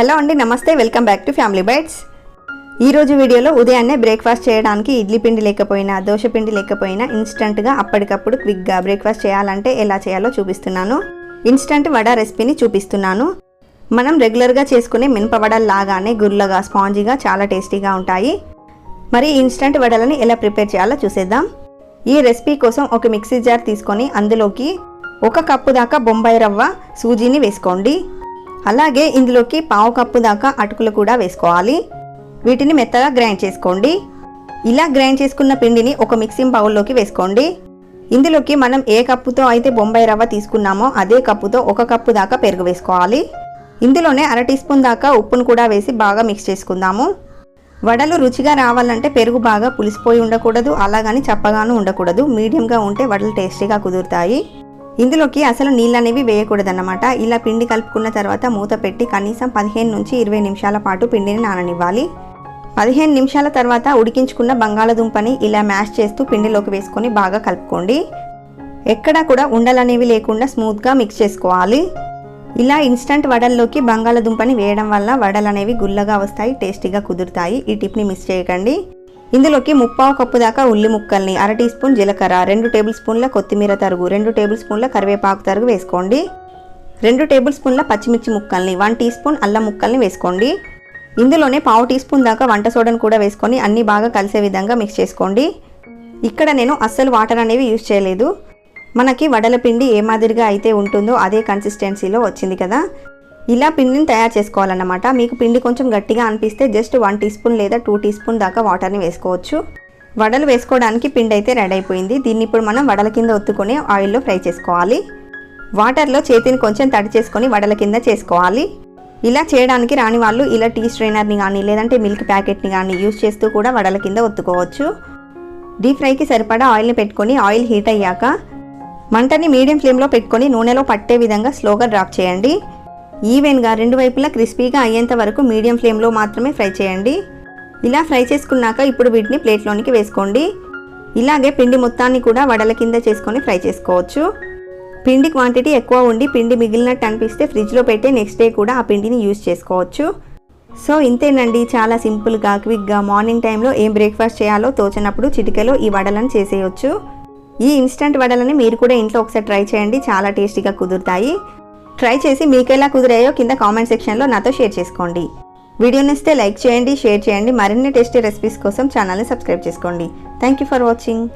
Hello అండి, నమస్తే. Welcome back to Family Bytes. ఈరోజు వీడియోలో ఉదయాన్నే బ్రేక్ఫాస్ట్ చేయడానికి ఇడ్లీ పిండి లేకపోయినా, దోశ పిండి లేకపోయినా ఇన్స్టంట్గా అప్పటికప్పుడు క్విక్గా బ్రేక్ఫాస్ట్ చేయాలంటే ఎలా చేయాలో చూపిస్తున్నాను. ఇన్స్టంట్ వడ రెసిపీని చూపిస్తున్నాను. మనం రెగ్యులర్గా చేసుకునే మినపవడలు లాగానే గుర్లగా, స్పాంజీగా చాలా టేస్టీగా ఉంటాయి. మరి ఇన్స్టంట్ వడలని ఎలా ప్రిపేర్ చేయాలో చూసేద్దాం. ఈ రెసిపీ కోసం ఒక మిక్సీ జార్ తీసుకొని అందులోకి 1 కప్పు దాకా బొంబాయి రవ్వ సూజీని వేసుకోండి. అలాగే ఇందులోకి 1/2 కప్పు దాకా అటుకులు కూడా వేసుకోవాలి. వీటిని మెత్తగా గ్రైండ్ చేసుకోండి. ఇలా గ్రైండ్ చేసుకున్న పిండిని ఒక మిక్సింగ్ బౌల్లోకి వేసుకోండి. ఇందులోకి మనం ఏ కప్పుతో అయితే బొంబాయి రవ్వ తీసుకున్నామో అదే కప్పుతో 1 కప్పు దాకా పెరుగు వేసుకోవాలి. ఇందులోనే 1/2 టీ స్పూన్ దాకా ఉప్పును కూడా వేసి బాగా మిక్స్ చేసుకుందాము. వడలు రుచిగా రావాలంటే పెరుగు బాగా పులిసిపోయి ఉండకూడదు, అలాగని చప్పగాను ఉండకూడదు. మీడియంగా ఉంటే వడలు టేస్టీగా కుదురుతాయి. ఇందులోకి అసలు నీళ్ళు అనేవి వేయకూడదన్నమాట. ఇలా పిండి కలుపుకున్న తర్వాత మూత పెట్టి కనీసం 15 నుంచి 20 నిమిషాల పాటు పిండిని నాననివ్వాలి. 15 నిమిషాల తర్వాత ఉడికించుకున్న బంగాళదుంపని ఇలా మ్యాష్ చేస్తూ పిండిలోకి వేసుకొని బాగా కలుపుకోండి. ఎక్కడా కూడా ఉండలనేవి లేకుండా స్మూత్గా మిక్స్ చేసుకోవాలి. ఇలా ఇన్స్టంట్ వడల్లోకి బంగాళదుంపని వేయడం వల్ల వడలు అనేవి గుల్లగా వస్తాయి, టేస్టీగా కుదురుతాయి. ఈ టిప్ని మిస్ చేయకండి. ఇందులోకి 3/4 కప్పు దాకా ఉల్లి ముక్కల్ని, 1/2 టీ స్పూన్ జీలకర్ర, 2 టేబుల్ స్పూన్ల కొత్తిమీర తరుగు, 2 టేబుల్ స్పూన్ల కరివేపాకు తరుగు వేసుకోండి. 2 టేబుల్ స్పూన్ల పచ్చిమిర్చి ముక్కల్ని, 1 టీ స్పూన్ అల్లం ముక్కల్ని వేసుకోండి. ఇందులోనే 1/2 టీ స్పూన్ దాకా వంట సోడాను కూడా వేసుకొని అన్నీ బాగా కలిసే విధంగా మిక్స్ చేసుకోండి. ఇక్కడ నేను అస్సలు వాటర్ అనేవి యూజ్ చేయలేదు. మనకి వడల పిండి ఏ మాదిరిగా అయితే ఉంటుందో అదే కన్సిస్టెన్సీలో వచ్చింది కదా. ఇలా పిండిని తయారు చేసుకోవాలన్నమాట. మీకు పిండి కొంచెం గట్టిగా అనిపిస్తే జస్ట్ 1 టీ స్పూన్ లేదా 2 టీ స్పూన్ దాకా వాటర్ని వేసుకోవచ్చు. వడలు వేసుకోవడానికి పిండి అయితే రెడీ అయిపోయింది. దీన్ని ఇప్పుడు మనం వడల కింద ఒత్తుకొని ఆయిల్లో ఫ్రై చేసుకోవాలి. వాటర్లో చేతిని కొంచెం తడి చేసుకొని వడల కింద చేసుకోవాలి. ఇలా చేయడానికి రాని వాళ్ళు ఇలా టీ స్ట్రైనర్ని కానీ లేదంటే మిల్క్ ప్యాకెట్ని కానీ యూజ్ చేస్తూ కూడా వడల కింద ఒత్తుకోవచ్చు. డీప్ ఫ్రైకి సరిపడా ఆయిల్ని పెట్టుకొని ఆయిల్ హీట్ అయ్యాక మంటని మీడియం ఫ్లేమ్లో పెట్టుకొని నూనెలో పట్టే విధంగా స్లోగా డ్రాప్ చేయండి. ఈవెన్గా 2 వైపులా క్రిస్పీగా అయ్యేంత వరకు మీడియం ఫ్లేమ్లో మాత్రమే ఫ్రై చేయండి. ఇలా ఫ్రై చేసుకున్నాక ఇప్పుడు వీటిని ప్లేట్లోనికి వేసుకోండి. ఇలాగే పిండి మొత్తాన్ని కూడా వడల కింద చేసుకొని ఫ్రై చేసుకోవచ్చు. పిండి క్వాంటిటీ ఎక్కువ ఉండి పిండి మిగిలినట్టు అనిపిస్తే ఫ్రిడ్జ్లో పెట్టి నెక్స్ట్ డే కూడా ఆ పిండిని యూజ్ చేసుకోవచ్చు. సో ఇంతేనండి, చాలా సింపుల్గా క్విక్గా మార్నింగ్ టైంలో ఏం బ్రేక్ఫాస్ట్ చేయాలో తోచినప్పుడు చిటికెలో ఈ వడలను చేసేయచ్చు. ఈ ఇన్స్టంట్ వడలని మీరు కూడా ఇంట్లో ఒకసారి ట్రై చేయండి, చాలా టేస్టీగా కుదురుతాయి. ట్రై చేసి మీకు ఎలా కుదిరాయో కింద కామెంట్ సెక్షన్లో నాతో షేర్ చేసుకోండి. వీడియో నచ్చితే లైక్ చేయండి, షేర్ చేయండి. మరిన్ని టేస్టీ రెసిపీస్ కోసం ఛానల్ని సబ్స్క్రైబ్ చేసుకోండి. Thank you for watching.